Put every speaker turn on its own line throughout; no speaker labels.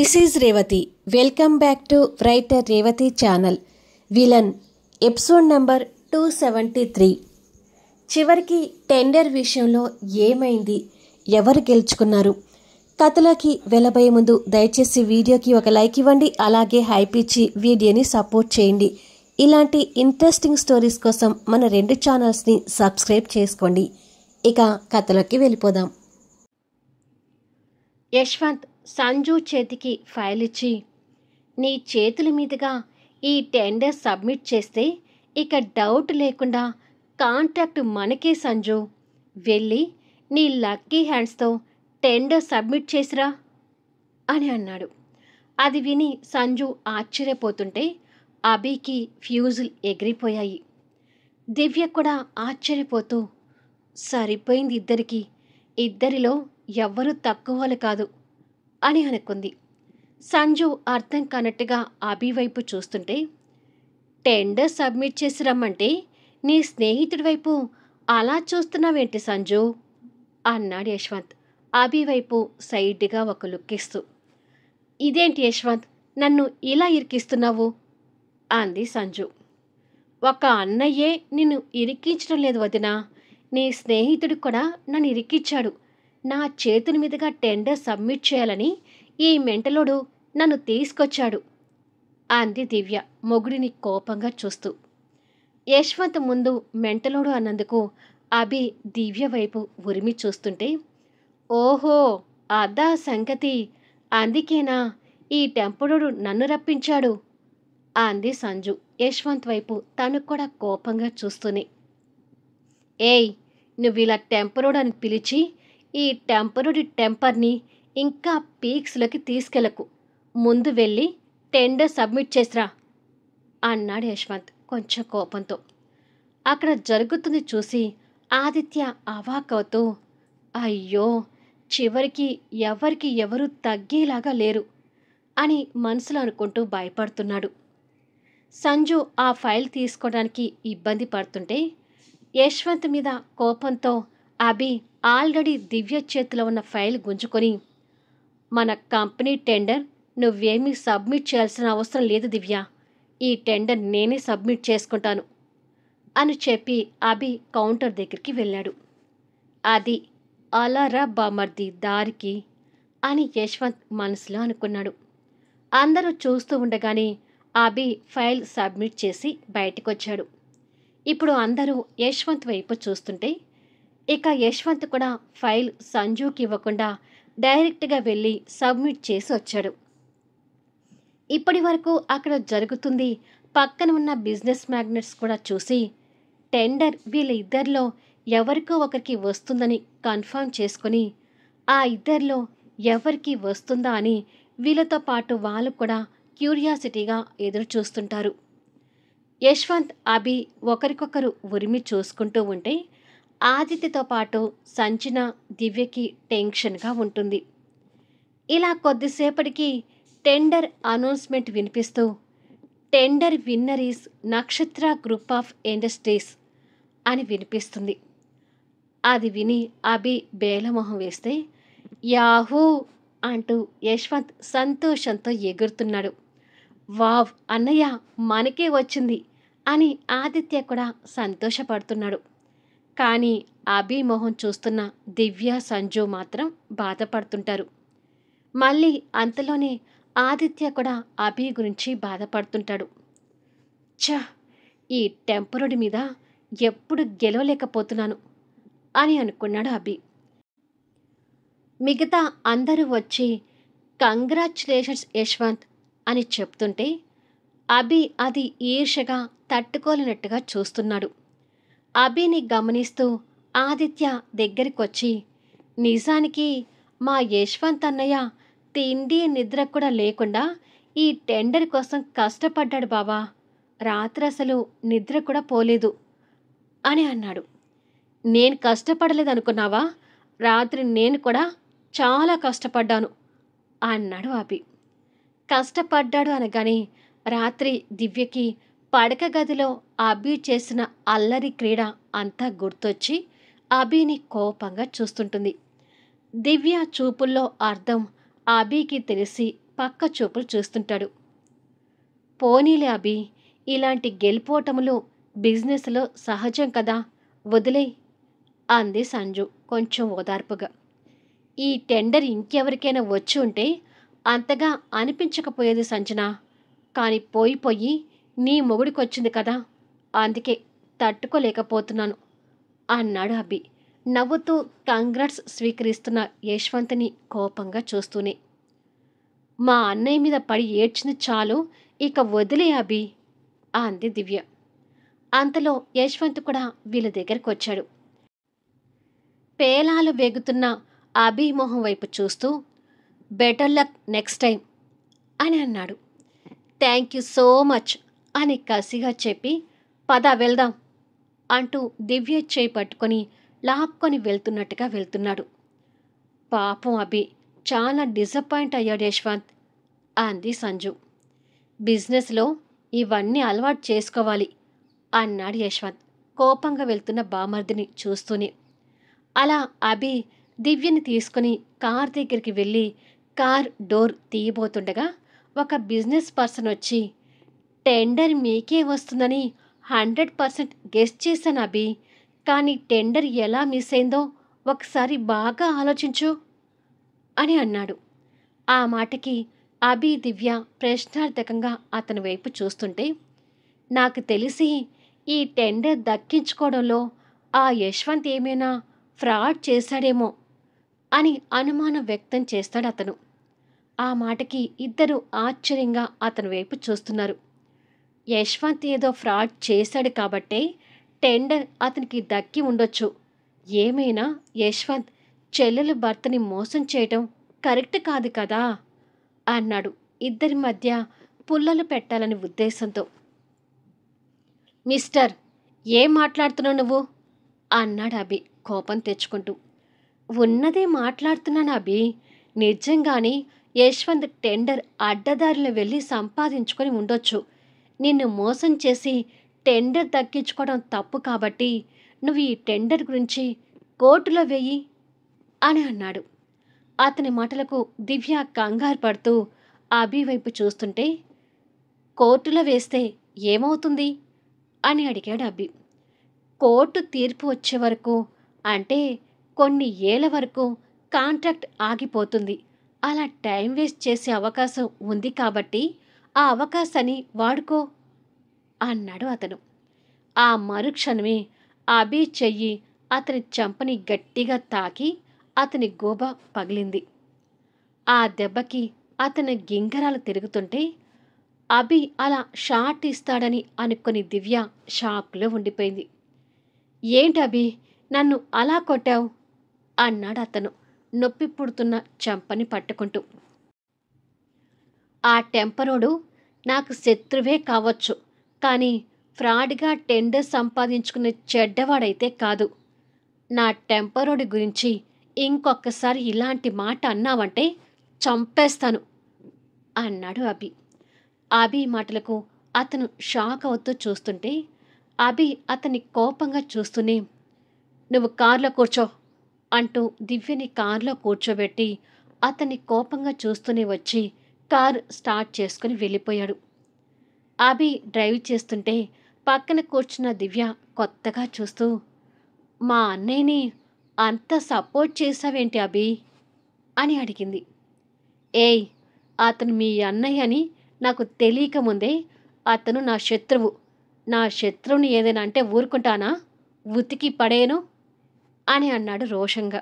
This is Revathi. Welcome back to writer Revathi channel. Villain episode number 273. చివరికి tender విషయంలో ఏమైంది, ఎవరు గెలుచుకున్నారు? కథలోకి వెళ్ళబోయే ముందు దయచేసి వీడియోకి ఒక లైక్ ఇవ్వండి, అలాగే హైప్ ఇచ్చి వీడియోని సపోర్ట్ చేయండి. ఇలాంటి ఇంట్రెస్టింగ్ స్టోరీస్ కోసం మన 2 ఛానల్స్ని సబ్స్క్రైబ్ చేసుకోండి. ఇక కథలోకి వెళ్ళిపోదాం. యశ్వంత్ సంజు చేతికి ఫైల్ ఇచ్చి, నీ చేతుల మీదుగా ఈ టెండర్ సబ్మిట్ చేస్తే ఇక డౌట్ లేకుండా కాంట్రాక్ట్ మనకే సంజు. వెళ్ళి నీ లక్కీ హ్యాండ్స్తో టెండర్ సబ్మిట్ చేసిరా అని అన్నాడు. అది విని సంజు ఆశ్చర్యపోతుంటే అభికి ఫ్యూజులు ఎగిరిపోయాయి. దివ్య కూడా ఆశ్చర్యపోతూ, సరిపోయింది ఇద్దరికి, ఇద్దరిలో ఎవ్వరూ తక్కువలు కాదు అని అనుకుంది. సంజు అర్థం కానట్టుగా అభి వైపు చూస్తుంటే, టెండర్ సబ్మిట్ చేసి రమ్మంటే నీ స్నేహితుడి వైపు అలా చూస్తున్నావేంటి సంజు అన్నాడు యశ్వంత్ అభి వైపు సైడ్గా ఒక లుక్ ఇస్తూ. ఇదేంటి యశ్వంత్, నన్ను ఇలా ఇరికిస్తున్నావు అంది సంజు. ఒక అన్నయ్యే నిన్ను ఇరికించడం లేదు వదినా, నీ స్నేహితుడు కూడా నన్ను ఇరికించాడు. నా చేతుల మీదుగా టెండర్ సబ్మిట్ చేయాలని ఈ మెంటలోడు నన్ను తీసుకొచ్చాడు అంది దివ్య మొగుడిని కోపంగా చూస్తూ. యశ్వంత్ ముందు మెంటలోడు అన్నందుకు అభి దివ్య వైపు ఉరిమి చూస్తుంటే, ఓహో అదా సంగతి, అందుకేనా ఈ టెంపరోడు నన్ను రప్పించాడు అంది సంజు యశ్వంత్ వైపు తను కూడా కోపంగా చూస్తూనే. ఏయ్, నువ్వు ఇలా టెంపరోడు అని పిలిచి ఈ టెంపరోడి టెంపర్ని ఇంకా పీక్స్లోకి తీసుకెళ్లకు. ముందు వెళ్ళి టెండర్ సబ్మిట్ చేసిరా అన్నాడు యశ్వంత్ కొంచెం కోపంతో. అక్కడ జరుగుతుంది చూసి ఆదిత్య అవాకవుతూ, అయ్యో చివరికి ఎవరికి ఎవరు తగ్గేలాగా లేరు అని మనసులో అనుకుంటూ భయపడుతున్నాడు. సంజు ఆ ఫైల్ తీసుకోవడానికి ఇబ్బంది పడుతుంటే యశ్వంత్ మీద కోపంతో అభి ఆల్రెడీ దివ్య చేతిలో ఉన్న ఫైల్ గుంజుకొని, మన కంపెనీ టెండర్ నువ్వేమీ సబ్మిట్ చేయాల్సిన అవసరం లేదు దివ్య, ఈ టెండర్ నేనే సబ్మిట్ చేసుకుంటాను అని చెప్పి అభి కౌంటర్ దగ్గరికి వెళ్ళాడు. అది అలారా బామర్ది దారికి అని యశ్వంత్ మనసులో అనుకున్నాడు. అందరూ చూస్తూ ఉండగానే అభి ఫైల్ సబ్మిట్ చేసి బయటకొచ్చాడు. ఇప్పుడు అందరూ యశ్వంత్ వైపు చూస్తుంటే ఇక యశ్వంత్ కూడా ఫైల్ సంజుకి ఇవ్వకుండా డైరెక్ట్గా వెళ్ళి సబ్మిట్ చేసి వచ్చాడు. ఇప్పటి వరకు అక్కడ జరుగుతుంది పక్కన ఉన్న బిజినెస్ మ్యాగ్నెట్స్ కూడా చూసి టెండర్ వీళ్ళ ఇద్దరిలో ఎవరికో ఒకరికి వస్తుందని కన్ఫర్మ్ చేసుకొని ఆ ఇద్దరిలో ఎవరికి వస్తుందా అని వీళ్ళతో పాటు వాళ్ళు కూడా క్యూరియాసిటీగా ఎదురు చూస్తుంటారు. యశ్వంత్ అభి ఒకరికొకరు ఉరిమి చూసుకుంటూ ఉంటే ఆదిత్యతో పాటు సంజన దివ్యకి టెన్షన్గా ఉంటుంది. ఇలా కొద్దిసేపటికి టెండర్ అనౌన్స్మెంట్ వినిపిస్తూ, టెండర్ విన్నర్ ఈస్ నక్షత్ర గ్రూప్ ఆఫ్ ఇండస్ట్రీస్ అని వినిపిస్తుంది. అది విని అభి బేలమొహం వేస్తే, యాహూ అంటూ యశ్వంత్ సంతోషంతో ఎగురుతున్నాడు. వావ్ అన్నయ్య మనకే వచ్చింది అని ఆదిత్య కూడా సంతోషపడుతున్నాడు. కానీ అభి మొహం చూస్తున్న దివ్య సంజు మాత్రం బాధపడుతుంటారు. మళ్ళీ అంతలోనే ఆదిత్య కూడా అభి గురించి బాధపడుతుంటాడు. ఛ, ఈ టెంపరోడి మీద ఎప్పుడు గెలవలేకపోతున్నాను అని అనుకున్నాడు అభి. మిగతా అందరూ వచ్చి కంగ్రాచ్యులేషన్స్ యశ్వంత్ అని చెప్తుంటే అభి అది ఈర్షగా తట్టుకోలేనట్టుగా చూస్తున్నాడు. అభిని గమనిస్తూ ఆదిత్య దగ్గరికొచ్చి, నిజానికి మా యశ్వంత్ అన్నయ్య తిండి నిద్ర కూడా లేకుండా ఈ టెండర్ కోసం కష్టపడ్డాడు బాబా, రాత్రి అసలు నిద్ర కూడా పోలేదు అని అన్నాడు. నేను కష్టపడలేదనుకున్నావా? రాత్రి నేను కూడా చాలా కష్టపడ్డాను అన్నాడు అభి. కష్టపడ్డాడు అనగానే రాత్రి దివ్యకి పడక గదిలో అభి చేసిన అల్లరి క్రీడ అంతా గుర్తొచ్చి అభిని కోపంగా చూస్తుంటుంది. దివ్య చూపుల్లో అర్థం అభికి తెలిసి పక్క చూపులు చూస్తుంటాడు. పోనీలే అభి, ఇలాంటి గెలుపోటములు బిజినెస్లో సహజం కదా, వదిలే అంది సంజు కొంచెం ఓదార్పుగా. ఈ టెండర్ ఇంకెవరికైనా వచ్చి ఉంటే అంతగా అనిపించకపోయేది సంజన, కానీ పోయి నీ మొగుడికొచ్చింది కదా, అందుకే తట్టుకోలేకపోతున్నాను అన్నాడు అభి నవ్వుతూ కంగ్రాట్స్ స్వీకరిస్తున్న యశ్వంత్ని కోపంగా చూస్తూనే. మా అన్నయ్య మీద పడి ఏడ్చింది చాలు, ఇక వదిలే అభి అంది దివ్య. అంతలో యశ్వంత్ కూడా వీళ్ళ దగ్గరికి వచ్చాడు. పేలాలు వేగుతున్న అభి మొహం వైపు చూస్తూ బెటర్ లక్ నెక్స్ట్ టైం అని అన్నాడు. థ్యాంక్ యూ సో మచ్ అని కసిగా చెప్పి పద వెళ్దాం అంటూ దివ్య చేయి పట్టుకొని లాక్కొని వెళ్తున్నట్టుగా వెళ్తున్నాడు. పాపం అభి చాలా డిసప్పాయింట్ అయ్యాడు యశ్వంత్ అంది సంజు. బిజినెస్లో ఇవన్నీ అలవాటు చేసుకోవాలి అన్నాడు యశ్వంత్ కోపంగా వెళ్తున్న బామర్దిని చూస్తూనే. అలా అభి దివ్యని తీసుకుని కార్ దగ్గరికి వెళ్ళి కార్ డోర్ తీయబోతుండగా ఒక బిజినెస్ పర్సన్ వచ్చి, టెండర్ మీకే వస్తుందని 100% గెస్ చేశాను అభి, కానీ టెండర్ ఎలా మిస్ అయిందో ఒకసారి బాగా ఆలోచించు అని అన్నాడు. ఆ మాటకి అభి దివ్య ప్రశ్నార్థకంగా అతని వైపు చూస్తుంటే, నాకు తెలిసి ఈ టెండర్ దక్కించుకోవడంలో ఆ యశ్వంత్ ఏమైనా ఫ్రాడ్ చేశాడేమో అని అనుమానం వ్యక్తం చేస్తాడు అతను. ఆ మాటకి ఇద్దరు ఆశ్చర్యంగా అతని వైపు చూస్తున్నారు. యశ్వంత్ ఏదో ఫ్రాడ్ చేశాడు కాబట్టే టెండర్ అతనికి దక్కి ఉండొచ్చు. ఏమైనా యశ్వంత్ చెల్లెలు భర్తని మోసం చేయటం కరెక్ట్ కాదు కదా అన్నాడు ఇద్దరి మధ్య పుల్లలు పెట్టాలని ఉద్దేశంతో. మిస్టర్, ఏం మాట్లాడుతున్నావు నువ్వు అన్నాడు అభి కోపం తెచ్చుకుంటూ. ఉన్నదే మాట్లాడుతున్నాను అభి, నిజంగానే యశ్వంత్ టెండర్ అడ్డదారిలో వెళ్ళి సంపాదించుకొని ఉండొచ్చు. నిన్ను మోసం చేసి టెండర్ దక్కించుకోవడం తప్పు కాబట్టి నువ్వు ఈ టెండర్ గురించి కోర్టులో వెయ్యి అని అన్నాడు. అతని మాటలకు దివ్య కంగారు పడుతూ అభి వైపు చూస్తుంటే, కోర్టులో వేస్తే ఏమవుతుంది అని అడిగాడు అభి. కోర్టు తీర్పు వచ్చే వరకు, అంటే కొన్ని ఏళ్ల వరకు కాంట్రాక్ట్ ఆగిపోతుంది. అలా టైం వేస్ట్ చేసే అవకాశం ఉంది కాబట్టి ఆ అవకాశాన్ని వాడుకో అన్నాడు అతను. ఆ మరుక్షణమే అభి చెయ్యి అతని చెంపని గట్టిగా తాకి అతని గోబ పగిలింది. ఆ దెబ్బకి అతని గింగరాలు తిరుగుతుంటే అభి అలా షాట్ ఇస్తాడని అనుకుని దివ్య షాక్లో ఉండిపోయింది. ఏంటి అభి, నన్ను అలా కొట్టావు అన్నాడు అతను నొప్పి పుడుతున్న చెంపని పట్టుకుంటూ. ఆ టెంపరోడు నాకు శత్రువే కావచ్చు, కానీ ఫ్రాడ్గా టెండర్ సంపాదించుకునే చెడ్డవాడైతే కాదు. నా టెంపరోడి గురించి ఇంకొకసారి ఇలాంటి మాట అన్నావంటే చంపేస్తాను అన్నాడు అభి. అభి మాటలకు అతను షాక్ అవుతూ చూస్తుంటే అభి అతన్ని కోపంగా చూస్తూనే, నువ్వు కారులో కూర్చో అంటూ దివ్యని కారులో కూర్చోబెట్టి అతన్ని కోపంగా చూస్తూనే వచ్చి కారు స్టార్ట్ చేసుకుని వెళ్ళిపోయాడు. అభి డ్రైవ్ చేస్తుంటే పక్కన కూర్చున్న దివ్య కొత్తగా చూస్తూ, మా అన్నయ్యని అంత సపోర్ట్ చేశావేంటి అభి అని అడిగింది. ఏయ్, అతను మీ అన్నయ్య అని నాకు తెలియక ముందే అతను నా శత్రువు. నా శత్రువుని ఏదైనా అంటే ఊరుకుంటానా, ఉతికి పడేను అని అన్నాడు రోషంగా.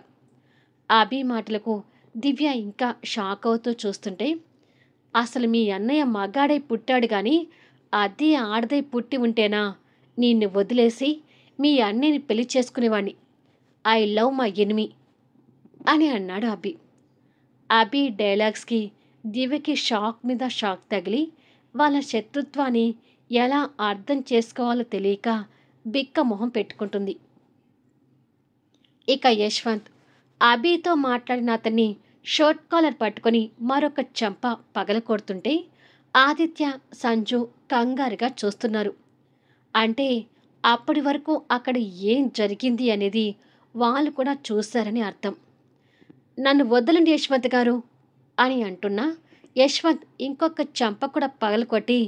అభి మాటలకు దివ్య ఇంకా షాక్ అవుతూ చూస్తుంటే, అసలు మీ అన్నయ్య మగాడై పుట్టాడు కానీ అది ఆడదై పుట్టి ఉంటేనా నిన్ను వదిలేసి మీ అన్నయ్యని పెళ్లి చేసుకునేవాణ్ణి. ఐ లవ్ మై ఎనిమి అని అన్నాడు అభి. అభి డైలాగ్స్కి దివ్యకి షాక్ మీద షాక్ తగిలి వాళ్ళ శత్రుత్వాన్ని ఎలా అర్థం చేసుకోవాలో తెలియక బిక్క మొహం పెట్టుకుంటుంది. ఇక యశ్వంత్ అభితో మాట్లాడిన అతన్ని షర్ట్ కాలర్ పట్టుకొని మరొక చెంప పగలకొడుతుంటే ఆదిత్య, సంజు కంగారుగా చూస్తున్నారు. అంటే అప్పటి వరకు అక్కడ ఏం జరిగింది అనేది వాళ్ళు కూడా చూశారని అర్థం. నన్ను వదలండి యశ్వంత్ గారు అని అంటున్నా యశ్వంత్ ఇంకొక చెంప కూడా పగలకొట్టి,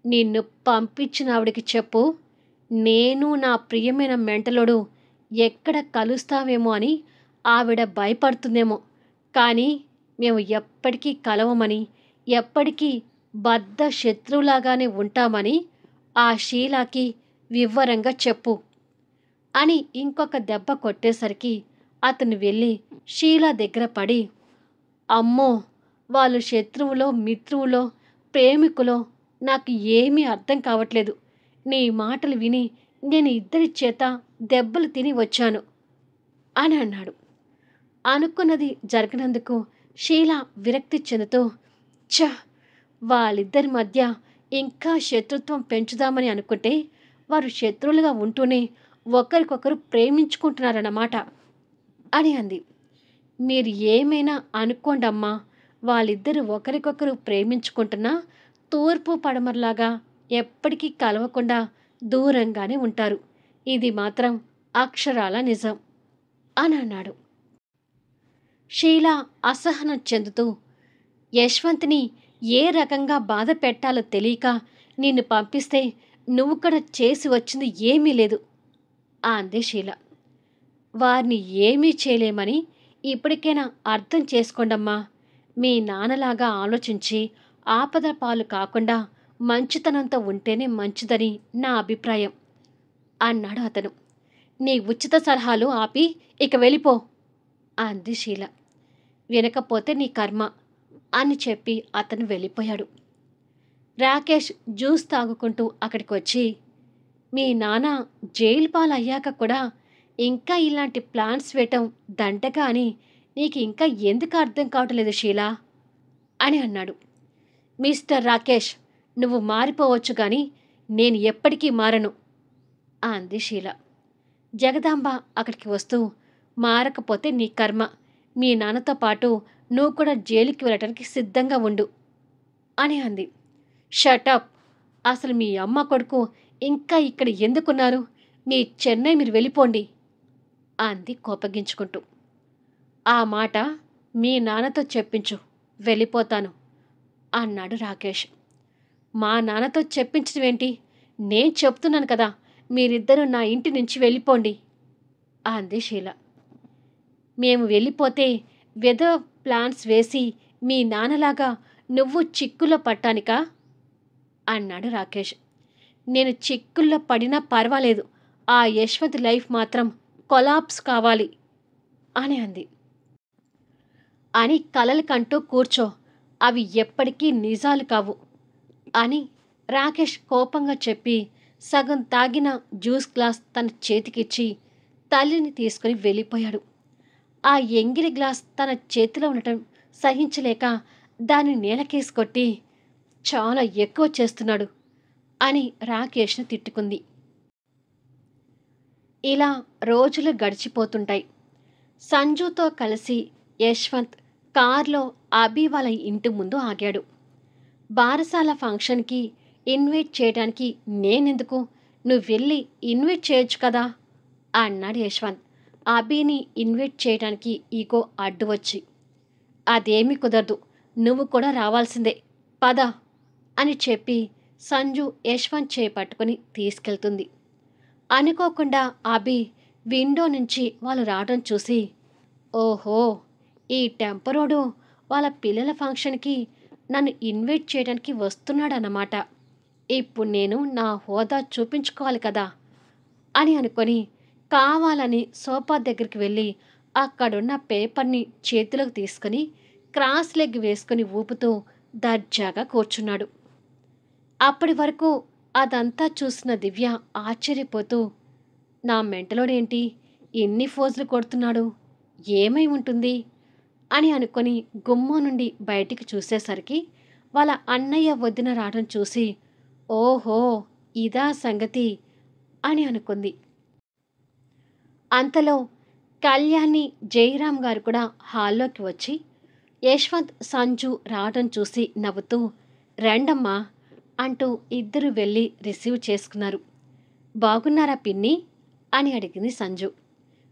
నిన్ను పంపించిన ఆవిడికి చెప్పు, నేను నా ప్రియమైన మెంటలోడు ఎక్కడ కలుస్తావేమో అని ఆవిడ భయపడుతుందేమో, కానీ మేము ఎప్పటికీ కలవమని, ఎప్పటికీ బద్ధ శత్రువులాగానే ఉంటామని ఆ షీలాకి వివరంగా చెప్పు అని ఇంకొక దెబ్బ కొట్టేసరికి అతను వెళ్ళి షీలా దగ్గర పడి, అమ్మో, వాళ్ళు శత్రువులో మిత్రువులో ప్రేమికులో నాకు ఏమీ అర్థం కావట్లేదు. నీ మాటలు విని నేను ఇద్దరి చేత దెబ్బలు తిని వచ్చాను అని అన్నాడు. అనుకున్నది జరగనందుకు షీలా విరక్తి చెందుతూ, ఛ, వాళ్ళిద్దరి మధ్య ఇంకా శత్రుత్వం పెంచుదామని అనుకుంటే వారు శత్రువులుగా ఉంటూనే ఒకరికొకరు ప్రేమించుకుంటున్నారన్నమాట అని అంది. మీరు ఏమైనా అనుకోండమ్మా, వాళ్ళిద్దరూ ఒకరికొకరు ప్రేమించుకుంటున్నా తూర్పు పడమరలాగా ఎప్పటికీ కలవకుండా దూరంగానే ఉంటారు. ఇది మాత్రం అక్షరాల నిజం అని అన్నాడు. షీలా అసహనం చెందుతూ, యశ్వంత్ని ఏ రకంగా బాధ పెట్టాలో తెలియక నిన్ను పంపిస్తే నువ్వు కూడా చేసి వచ్చింది ఏమీ లేదు అంది షీల. వారిని ఏమీ చేయలేమని ఇప్పటికైనా అర్థం చేసుకోండమ్మా. మీ నాన్నలాగా ఆలోచించి ఆపదల పాలు కాకుండా మంచితనంతో ఉంటేనే మంచిదని నా అభిప్రాయం అన్నాడు అతను. నీ ఉచిత సలహాలు ఆపి ఇక వెళ్ళిపో అంది షీల. వినకపోతే నీ కర్మ అని చెప్పి అతను వెళ్ళిపోయాడు. రాకేష్ జ్యూస్ తాగుకుంటూ అక్కడికి వచ్చి, మీ నాన్న జైలు పాలయ్యాక కూడా ఇంకా ఇలాంటి ప్లాన్స్ వేయటం దండగా అని నీకు ఇంకా ఎందుకు అర్థం కావట్లేదు షీలా అని అన్నాడు. మిస్టర్ రాకేష్, నువ్వు మారిపోవచ్చు కానీ నేను ఎప్పటికీ మారను అంది షీల. జగదాంబ అక్కడికి వస్తూ, మారకపోతే నీ కర్మ, మీ నాన్నతో పాటు నువ్వు కూడా జైలుకి వెళ్ళటానికి సిద్ధంగా ఉండు అని అంది. షటప్, అసలు మీ అమ్మ కొడుకు ఇంకా ఇక్కడ ఎందుకున్నారు? మీ చెన్నై మీరు వెళ్ళిపోండి అంది కోపగించుకుంటూ. ఆ మాట మీ నాన్నతో చెప్పించు, వెళ్ళిపోతాను అన్నాడు రాకేష్. మా నాన్నతో చెప్పించడమేంటి? నేను చెప్తున్నాను కదా, మీరిద్దరూ నా ఇంటి నుంచి వెళ్ళిపోండి అంది షీల. మేము వెళ్ళిపోతే వెధవ ప్లాన్స్ వేసి మీ నాన్నలాగా నువ్వు చిక్కుల్లో పట్టానికా అన్నాడు రాకేష్. నేను చిక్కుల్లో పడినా పర్వాలేదు, ఆ యశ్వంత్ లైఫ్ మాత్రం కొలాప్స్ కావాలి అని అంది. అని కలలు కంటూ కూర్చో, అవి ఎప్పటికీ నిజాలు కావు అని రాకేష్ కోపంగా చెప్పి సగం తాగిన జ్యూస్ గ్లాస్ తన చేతికిచ్చి తల్లిని తీసుకుని వెళ్ళిపోయాడు. ఆ ఎంగిలి గ్లాస్ తన చేతిలో ఉండటం సహించలేక దాన్ని నేలకేసి కొట్టి, చాలా ఎక్కువ చేస్తున్నాడు అని రాకేష్ను తిట్టుకుంది. ఇలా రోజులు గడిచిపోతుంటాయి. సంజుతో కలిసి యశ్వంత్ కార్లో అభి వాళ్ళ ఇంటి ముందు ఆగాడు. బారసాల ఫంక్షన్కి ఇన్వైట్ చేయడానికి నేనెందుకు, నువ్వు వెళ్ళి ఇన్వైట్ చేయొచ్చు కదా అన్నాడు యశ్వంత్ అభిని ఇన్వైట్ చేయడానికి ఈగో అడ్డు వచ్చి. అదేమీ కుదరదు, నువ్వు కూడా రావాల్సిందే, పద అని చెప్పి సంజు యశ్వంత్ చేపట్టుకుని తీసుకెళ్తుంది. అనుకోకుండా అభి విండో నుంచి వాళ్ళు రావడం చూసి, ఓహో, ఈ టెంపరోడు వాళ్ళ పిల్లల ఫంక్షన్కి నన్ను ఇన్వైట్ చేయడానికి వస్తున్నాడన్నమాట, ఇప్పుడు నేను నా హోదా చూపించుకోవాలి కదా అని అనుకొని కావాలని సోఫా దగ్గరికి వెళ్ళి అక్కడున్న పేపర్ని చేతిలోకి తీసుకుని క్రాస్ లెగ్ వేసుకుని ఊపుతూ దర్జాగా కూర్చున్నాడు. అప్పటి వరకు అదంతా చూసిన దివ్య ఆశ్చర్యపోతూ, నా మెంటలోడేంటి ఎన్ని ఫోజులు కొడుతున్నాడు, ఏమై ఉంటుంది అని అనుకొని గుమ్మం నుండి బయటికి చూసేసరికి వాళ్ళ అన్నయ్య వదిన రావడం చూసి, ఓహో, ఇదా సంగతి అని అనుకుంది. అంతలో కళ్యాణి జయరాం గారు కూడా హాల్లోకి వచ్చి యశ్వంత్ సంజు రావడం చూసి నవ్వుతూ, రండమ్మా అంటూ ఇద్దరు వెళ్ళి రిసీవ్ చేసుకున్నారు. బాగున్నారా పిన్ని అని అడిగింది సంజు.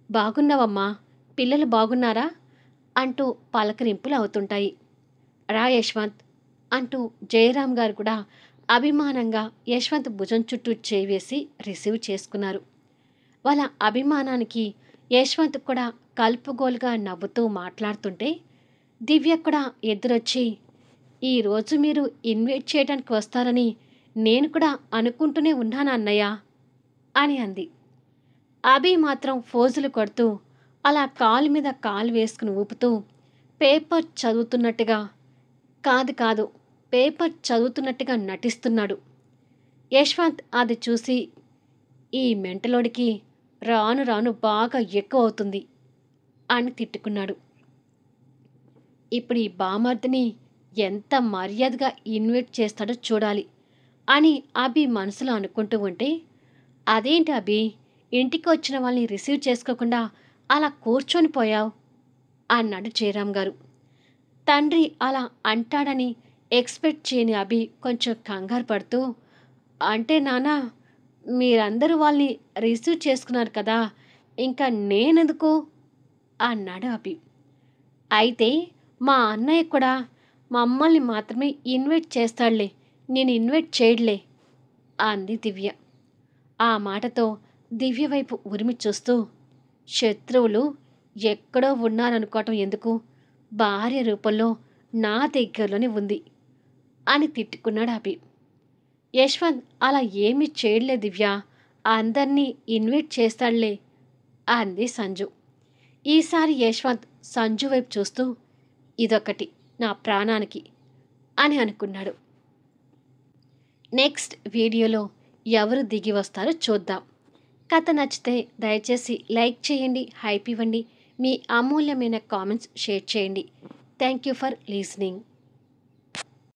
బాగున్నావమ్మా, పిల్లలు బాగున్నారా అంటూ పలకరింపులు అవుతుంటాయి. రా యశ్వంత్ అంటూ జయరాం గారు కూడా అభిమానంగా యశ్వంత్ భుజం చుట్టూ చేయి వేసి రిసీవ్ చేసుకున్నారు. వాళ్ళ అభిమానానికి యశ్వంత్ కూడా కలుపుగోలుగా నవ్వుతూ మాట్లాడుతుంటే దివ్య కూడా ఎదురొచ్చి, ఈరోజు మీరు ఇన్వైట్ చేయడానికి వస్తారని నేను కూడా అనుకుంటూనే ఉన్నాను అన్నయ్య అని అంది. అభి మాత్రం ఫోజులు కొడుతూ అలా కాలు మీద కాలు వేసుకుని ఊపుతూ పేపర్ చదువుతున్నట్టుగా కాదు పేపర్ చదువుతున్నట్టుగా నటిస్తున్నాడు. యశ్వంత్ అది చూసి, ఈ మెంటలోడికి రాను రాను బాగా ఎక్కువ అవుతుంది అని తిట్టుకున్నాడు. ఇప్పుడు ఈ బామర్దిని ఎంత మర్యాదగా ఇన్వైట్ చేస్తాడో చూడాలి అని అభి మనసులో అనుకుంటూ ఉంటే, అదేంటి అభి, ఇంటికి వచ్చిన వాళ్ళని రిసీవ్ చేసుకోకుండా అలా కూర్చొని పోయావు అన్నాడు జయరాం గారు. తండ్రి అలా అంటాడని ఎక్స్పెక్ట్ చేయని అభి కొంచెం కంగారు పడుతూ, అంటే నాన్న, మీరందరూ వాళ్ళని రిసీవ్ చేసుకున్నారు కదా, ఇంకా నేనెందుకు అన్నాడు అభి. అయితే మా అన్నయ్య కూడా మమ్మల్ని మాత్రమే ఇన్వైట్ చేస్తాడులే, నేను ఇన్వైట్ చేయడులే అంది దివ్య. ఆ మాటతో దివ్య వైపు ఉరిమి చూస్తూ, శత్రువులు ఎక్కడో ఉన్నారనుకోవటం ఎందుకు, భార్య రూపంలో నా దగ్గరలోనే ఉంది అని తిట్టుకున్నాడు అభి. యశ్వంత్ అలా ఏమీ చేయలే దివ్య, అందరినీ ఇన్వైట్ చేస్తాడులే అంది సంజు. ఈసారి యశ్వంత్ సంజు వైపు చూస్తూ, ఇదొకటి నా ప్రాణానికి అని అనుకున్నాడు. నెక్స్ట్ వీడియోలో ఎవరు దిగి వస్తారో చూద్దాం. కథ నచ్చితే దయచేసి లైక్ చేయండి, హైప్ ఇవ్వండి, మీ అమూల్యమైన కామెంట్స్ షేర్ చేయండి. Thank you for listening.